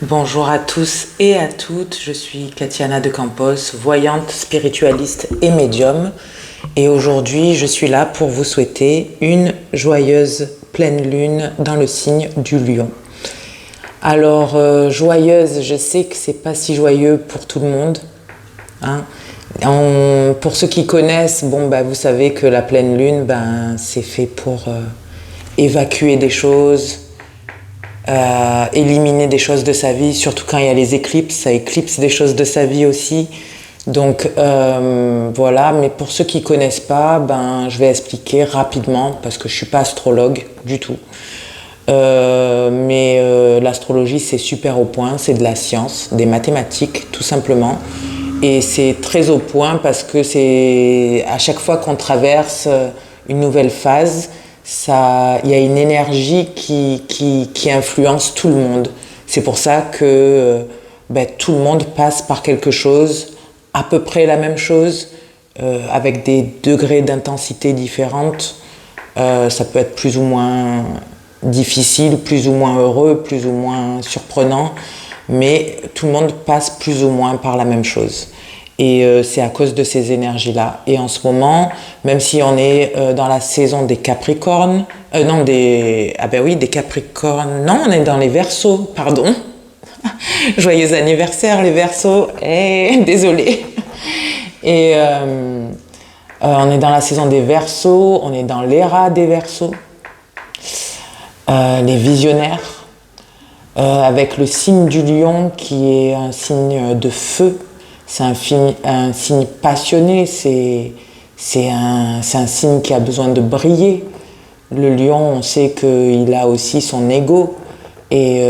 Bonjour à tous et à toutes, je suis Katiana de Campos, voyante, spiritualiste et médium. Et aujourd'hui, je suis là pour vous souhaiter une joyeuse pleine lune dans le signe du Lion. Alors, joyeuse, je sais que c'est pas si joyeux pour tout le monde, hein. Pour ceux qui connaissent, vous savez que la pleine lune, c'est fait pour évacuer des choses, éliminer des choses de sa vie, surtout quand il y a les éclipses, ça éclipse des choses de sa vie aussi. Donc voilà, mais pour ceux qui connaissent pas, je vais expliquer rapidement parce que je suis pas astrologue du tout. Mais l'astrologie c'est super au point, c'est de la science, des mathématiques tout simplement. Et c'est très au point parce que c'est à chaque fois qu'on traverse une nouvelle phase, il y a une énergie qui influence tout le monde. C'est pour ça que tout le monde passe par quelque chose, à peu près la même chose, avec des degrés d'intensité différentes. Ça peut être plus ou moins difficile, plus ou moins heureux, plus ou moins surprenant, mais tout le monde passe plus ou moins par la même chose. Et c'est à cause de ces énergies-là. Et en ce moment, même si on est dans la saison des Capricornes, des Capricornes, non, on est dans les Verseaux, pardon. Joyeux anniversaire les Verseaux, désolé. Et on est dans la saison des Verseaux, on est dans l'ère des Verseaux, les visionnaires, avec le signe du Lion qui est un signe de feu. C'est un signe passionné, c'est un signe qui a besoin de briller. Le lion, on sait qu'il a aussi son ego et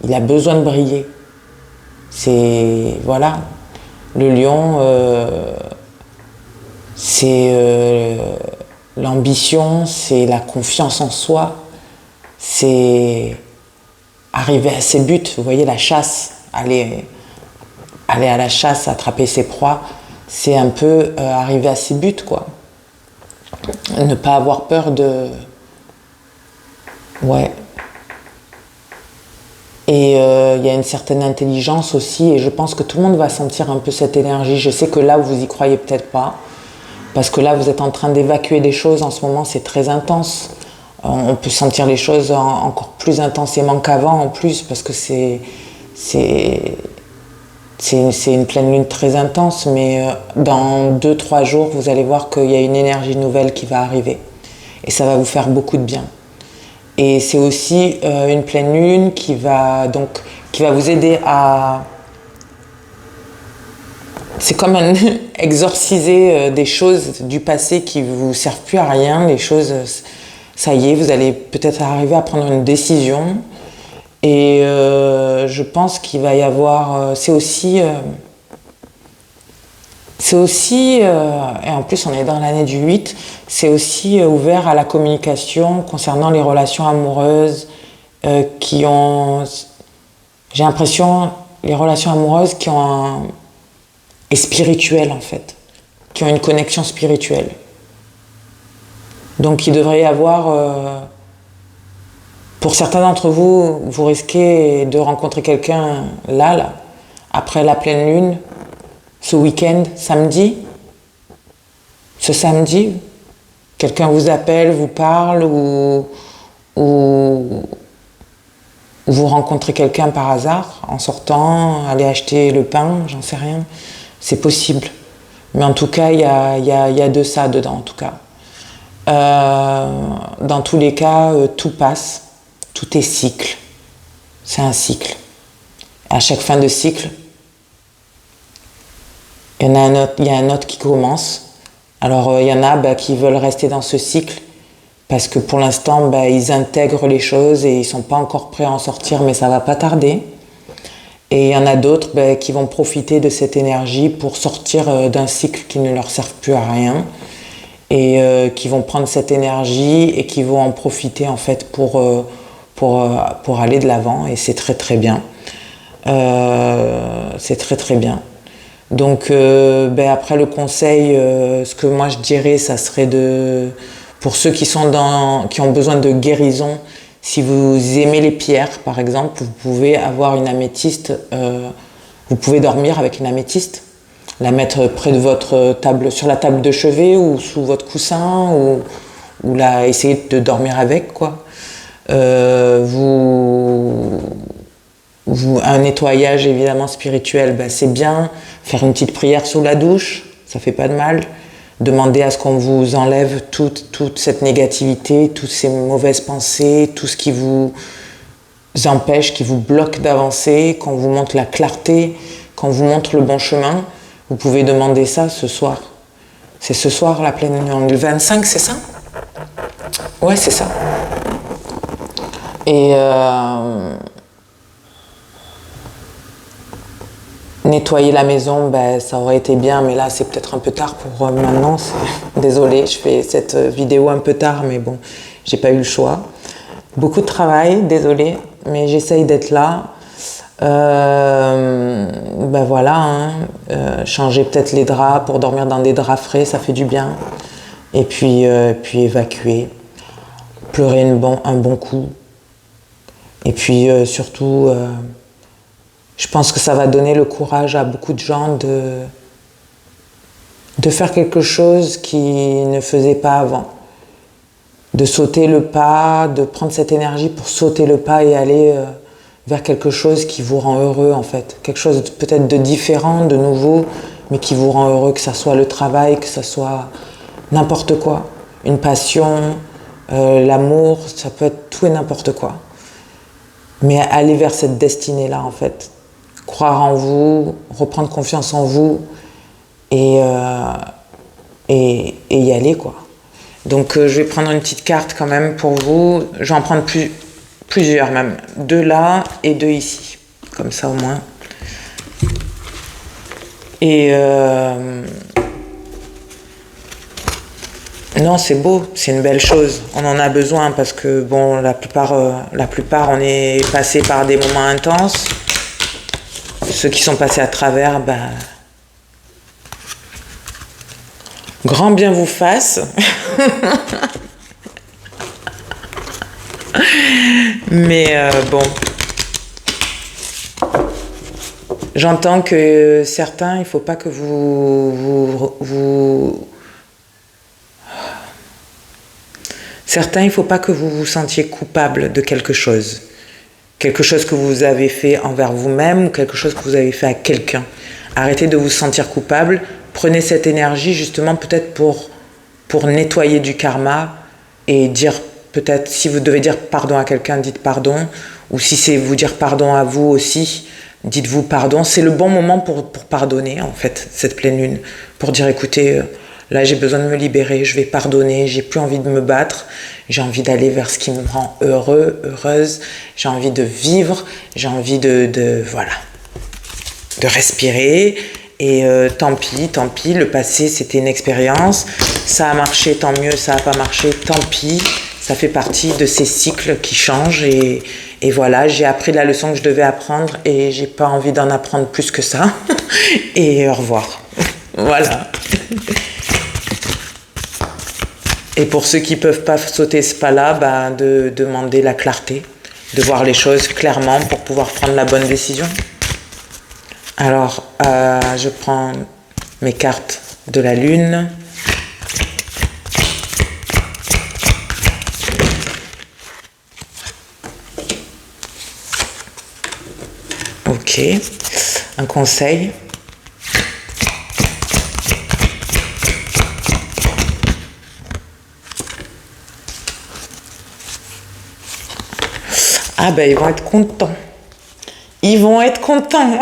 il a besoin de briller. Voilà, le lion, c'est l'ambition, c'est la confiance en soi, c'est arriver à ses buts. Vous voyez, la chasse, aller à la chasse, attraper ses proies, c'est un peu arriver à ses buts, quoi. Ne pas avoir peur de... Ouais. Et il y a une certaine intelligence aussi, et je pense que tout le monde va sentir un peu cette énergie. Je sais que là, vous y croyez peut-être pas, parce que là, vous êtes en train d'évacuer des choses. En ce moment, c'est très intense. On peut sentir les choses encore plus intensément qu'avant, en plus, parce que c'est une pleine lune très intense, mais dans 2-3 jours, vous allez voir qu'il y a une énergie nouvelle qui va arriver. Et ça va vous faire beaucoup de bien. Et c'est aussi une pleine lune qui va vous aider à... C'est comme exorciser des choses du passé qui ne vous servent plus à rien. Les choses, ça y est, vous allez peut-être arriver à prendre une décision. Et je pense qu'il va y avoir... c'est aussi, et en plus on est dans l'année du 8, c'est aussi ouvert à la communication concernant les relations amoureuses qui ont... J'ai l'impression, les relations amoureuses qui ont et spirituelles en fait, qui ont une connexion spirituelle. Donc il devrait y avoir... Pour certains d'entre vous, vous risquez de rencontrer quelqu'un là, après la pleine lune, ce week-end, ce samedi, quelqu'un vous appelle, vous parle ou vous rencontrez quelqu'un par hasard en sortant, allez acheter le pain, j'en sais rien, c'est possible. Mais en tout cas, il y a de ça dedans, en tout cas. Dans tous les cas, tout passe. Tout est cycle. C'est un cycle. À chaque fin de cycle, il y a un autre qui commence. Alors, il y en a qui veulent rester dans ce cycle parce que pour l'instant, ils intègrent les choses et ils ne sont pas encore prêts à en sortir, mais ça ne va pas tarder. Et il y en a d'autres qui vont profiter de cette énergie pour sortir d'un cycle qui ne leur sert plus à rien et qui vont prendre cette énergie et qui vont en profiter en fait pour aller de l'avant, et c'est très très bien. C'est très très bien. Donc après le conseil, ce que moi je dirais, ça serait pour ceux qui ont besoin de guérison, Si vous aimez les pierres, par exemple, vous pouvez avoir une améthyste, vous pouvez dormir avec une améthyste, la mettre près de votre table, sur la table de chevet ou sous votre coussin, ou essayer de dormir avec, quoi. Un nettoyage évidemment spirituel, ben, c'est bien. Faire une petite prière sous la douche, ça fait pas de mal. Demander à ce qu'on vous enlève toute cette négativité, toutes ces mauvaises pensées, tout ce qui vous empêche, qui vous bloque d'avancer, qu'on vous montre la clarté, qu'on vous montre le bon chemin. Vous pouvez demander ça ce soir. C'est ce soir la pleine lune, le 25, c'est ça? Ouais, c'est ça. Et nettoyer la maison, ben, ça aurait été bien, mais là c'est peut-être un peu tard pour maintenant. Désolée, je fais cette vidéo un peu tard, mais bon, j'ai pas eu le choix. Beaucoup de travail, désolée, mais j'essaye d'être là. Ben voilà, hein, changer peut-être les draps pour dormir dans des draps frais, ça fait du bien. Et puis évacuer, pleurer un bon coup. Et puis surtout, je pense que ça va donner le courage à beaucoup de gens de faire quelque chose qu'ils ne faisaient pas avant. De sauter le pas, de prendre cette énergie pour sauter le pas et aller vers quelque chose qui vous rend heureux en fait. Quelque chose peut-être de différent, de nouveau, mais qui vous rend heureux, que ça soit le travail, que ça soit n'importe quoi. Une passion, l'amour, ça peut être tout et n'importe quoi. Mais aller vers cette destinée-là en fait. Croire en vous, reprendre confiance en vous et y aller quoi. Donc je vais prendre une petite carte quand même pour vous. Je vais en prendre plusieurs même. 2 là et 2 ici. Comme ça au moins. Et non, c'est beau, c'est une belle chose. On en a besoin parce que bon, la plupart on est passé par des moments intenses. Ceux qui sont passés à travers, ben, grand bien vous fasse. Mais bon, j'entends que certains, il ne faut pas que certains, il ne faut pas que vous vous sentiez coupable de quelque chose. Quelque chose que vous avez fait envers vous-même ou quelque chose que vous avez fait à quelqu'un. Arrêtez de vous sentir coupable. Prenez cette énergie justement peut-être pour nettoyer du karma et dire peut-être si vous devez dire pardon à quelqu'un, dites pardon. Ou si c'est vous dire pardon à vous aussi, dites-vous pardon. C'est le bon moment pour pardonner en fait, cette pleine lune. Pour dire écoutez, là j'ai besoin de me libérer, je vais pardonner, j'ai plus envie de me battre, j'ai envie d'aller vers ce qui me rend heureux, heureuse, j'ai envie de vivre, j'ai envie de respirer. Et tant pis, le passé c'était une expérience, ça a marché, tant mieux, ça n'a pas marché, tant pis, ça fait partie de ces cycles qui changent et voilà, j'ai appris la leçon que je devais apprendre et j'ai pas envie d'en apprendre plus que ça. Et au revoir. Voilà. Et pour ceux qui ne peuvent pas sauter ce pas-là, ben de demander la clarté, de voir les choses clairement pour pouvoir prendre la bonne décision. Alors, je prends mes cartes de la lune. Ok, un conseil. Ah ben ils vont être contents. Ils vont être contents.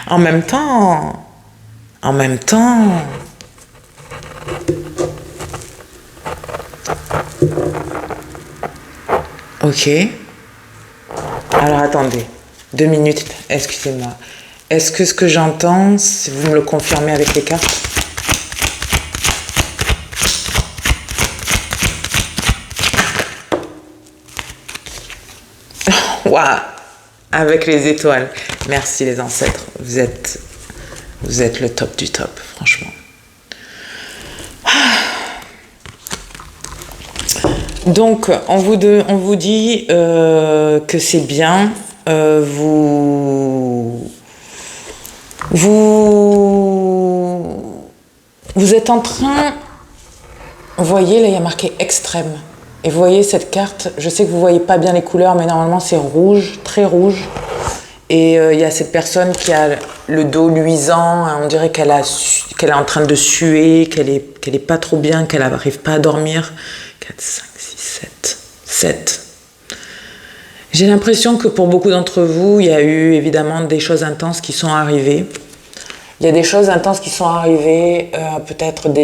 En même temps. Ok. Alors attendez. 2 minutes, excusez-moi. Est-ce que ce que j'entends, si vous me le confirmez avec les cartes? Waouh, avec les étoiles. Merci les ancêtres. Vous êtes le top du top, franchement. Donc, on vous dit que c'est bien. Vous êtes en train... Vous voyez, là, il y a marqué extrême. Et vous voyez cette carte, je sais que vous ne voyez pas bien les couleurs, mais normalement, c'est rouge, très rouge. Et il y a cette personne qui a le dos luisant, hein, on dirait qu'elle est en train de suer, qu'elle est pas trop bien, qu'elle n'arrive pas à dormir. 4, 5, 6, 7. 7. J'ai l'impression que pour beaucoup d'entre vous, il y a eu évidemment des choses intenses qui sont arrivées. Il y a des choses intenses qui sont arrivées, peut-être des